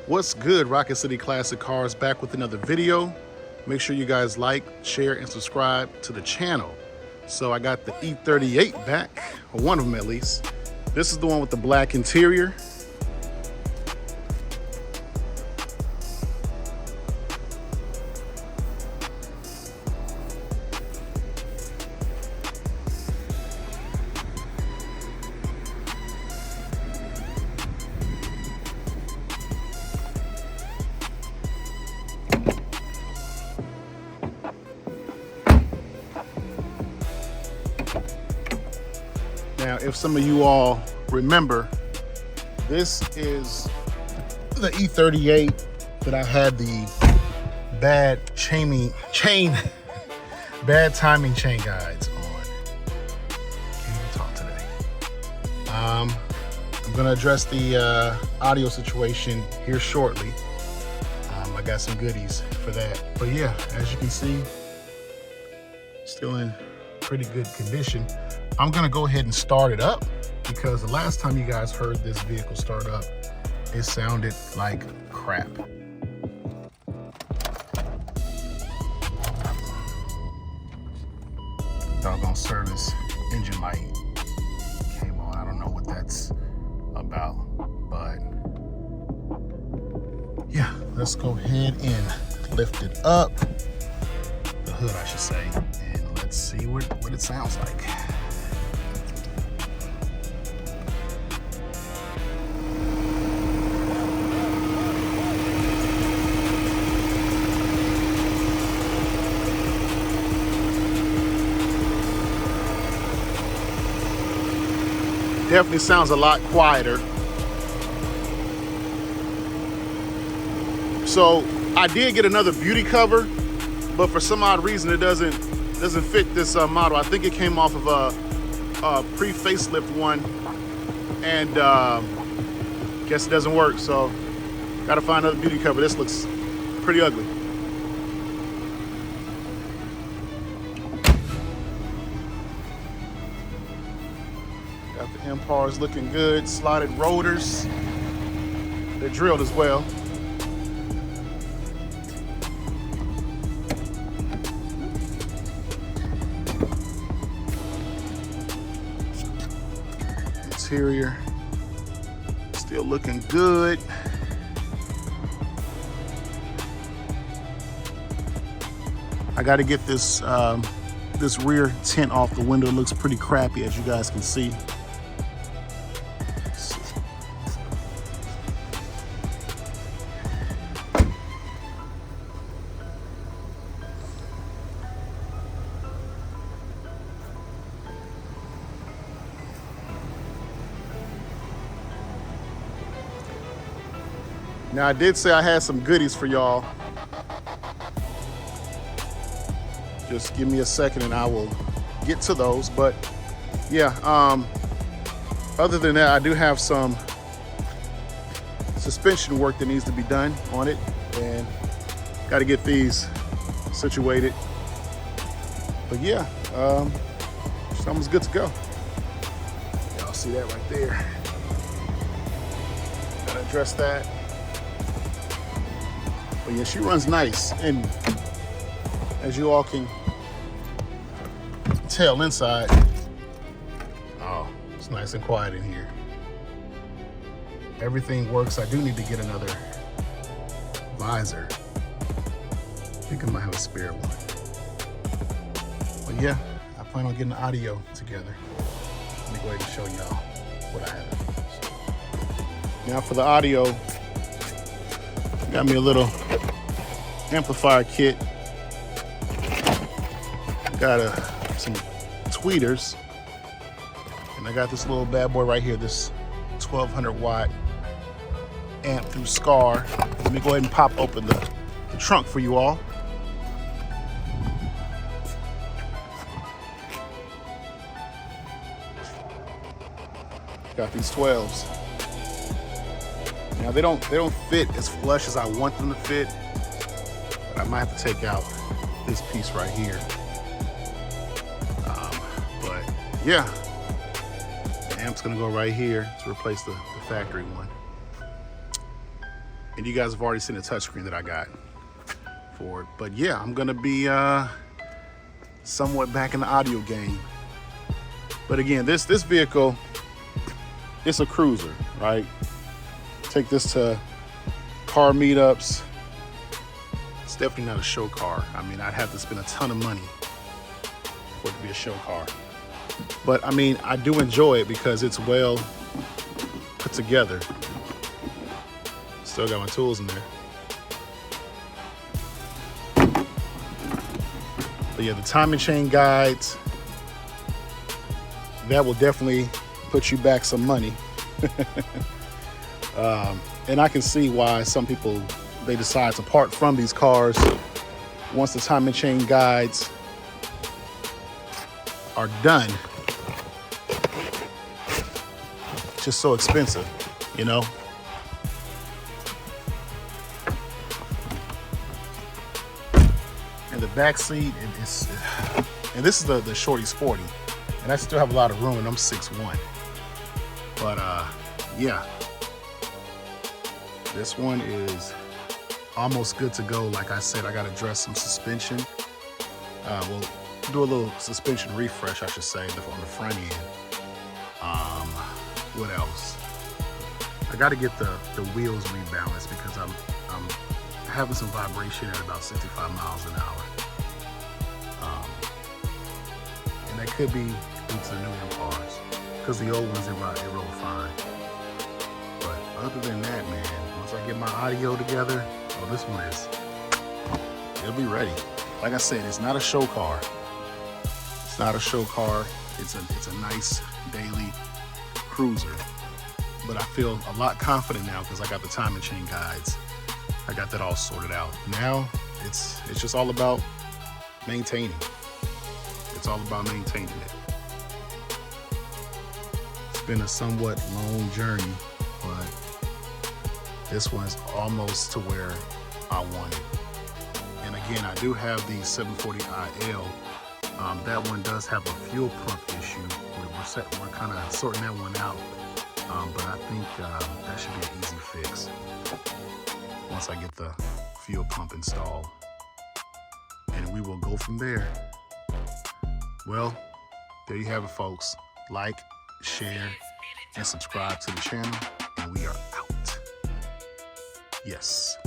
What's good, Rocket City Classic Cars, back with another video. Make sure you guys like, share, and subscribe to the channel. So I got the E38 back, or one of them at least. This is the one with the black interior. Now, if some of you all remember, this is the E38 that I had the bad timing chain guides on. Can't even talk today. I'm gonna address the audio situation here shortly. I got some goodies for that. But yeah, as you can see, still in pretty good condition. I'm gonna go ahead and start it up because the last time you guys heard this vehicle start up, it sounded like crap. Doggone service engine light came on. I don't know what that's about, but yeah, let's go ahead and lift it up, the hood I should say, and let's see what it sounds like. Definitely sounds a lot quieter. So I did get another beauty cover, but for some odd reason it doesn't fit this model. I think it came off of a pre-facelift one, and guess it doesn't work. So gotta find another beauty cover. This looks pretty ugly. Got the Impars looking good, slotted rotors. They're drilled as well. Interior still looking good. I got to get this this rear tint off the window. It looks pretty crappy, as you guys can see. Now, I did say I had some goodies for y'all. Just give me a second and I will get to those. But yeah, other than that, I do have some suspension work that needs to be done on it, and got to get these situated. But yeah, it's almost good to go. Y'all see that right there. Gotta address that. But yeah, she runs nice, and as you all can tell inside, oh, it's nice and quiet in here. Everything works. I do need to get another visor. I think I might have a spare one. But yeah, I plan on getting the audio together. Let me go ahead and show y'all what I have. Now for the audio, got me a little amplifier kit. Got some tweeters, and I got this little bad boy right here, this 1200 watt amp through SCAR. Let me go ahead and pop open the trunk for you all. Got these 12s. Now they don't fit as flush as I want them to fit, but I might have to take out this piece right here. But yeah, the amp's gonna go right here to replace the factory one. And you guys have already seen the touchscreen that I got for it. But yeah, I'm gonna be somewhat back in the audio game. But again, this vehicle, it's a cruiser, right? Take this to car meetups. It's definitely not a show car. I mean, I'd have to spend a ton of money for it to be a show car. But I mean, I do enjoy it because it's well put together. Still got my tools in there. But yeah, the timing chain guides, that will definitely put you back some money. And I can see why some people, they decide to part from these cars once the timing chain guides are done. It's just so expensive, you know? And the back seat, and this is the Shorty Sporty, and I still have a lot of room, and I'm 6'1". But yeah, this one is almost good to go. Like I said, I got to address some suspension. We'll do a little suspension refresh, I should say, on the front end. What else? I got to get the wheels rebalanced because I'm having some vibration at about 65 miles an hour. And that could be due to the newer cars, because the old ones, they roll fine. But other than that, man, once I get my audio together, oh, this one it'll be ready. Like I said, it's not a show car. It's not a show car. It's a nice daily cruiser. But I feel a lot confident now because I got the timing chain guides. I got that all sorted out. Now it's just all about maintaining. It's all about maintaining it. It's been a somewhat long journey, but this one's almost to where I want it. And again, I do have the 740iL. That one does have a fuel pump issue. We're kind of sorting that one out. But I think that should be an easy fix once I get the fuel pump installed. And we will go from there. Well, there you have it, folks. Like, share, and subscribe to the channel, and we are out. Yes.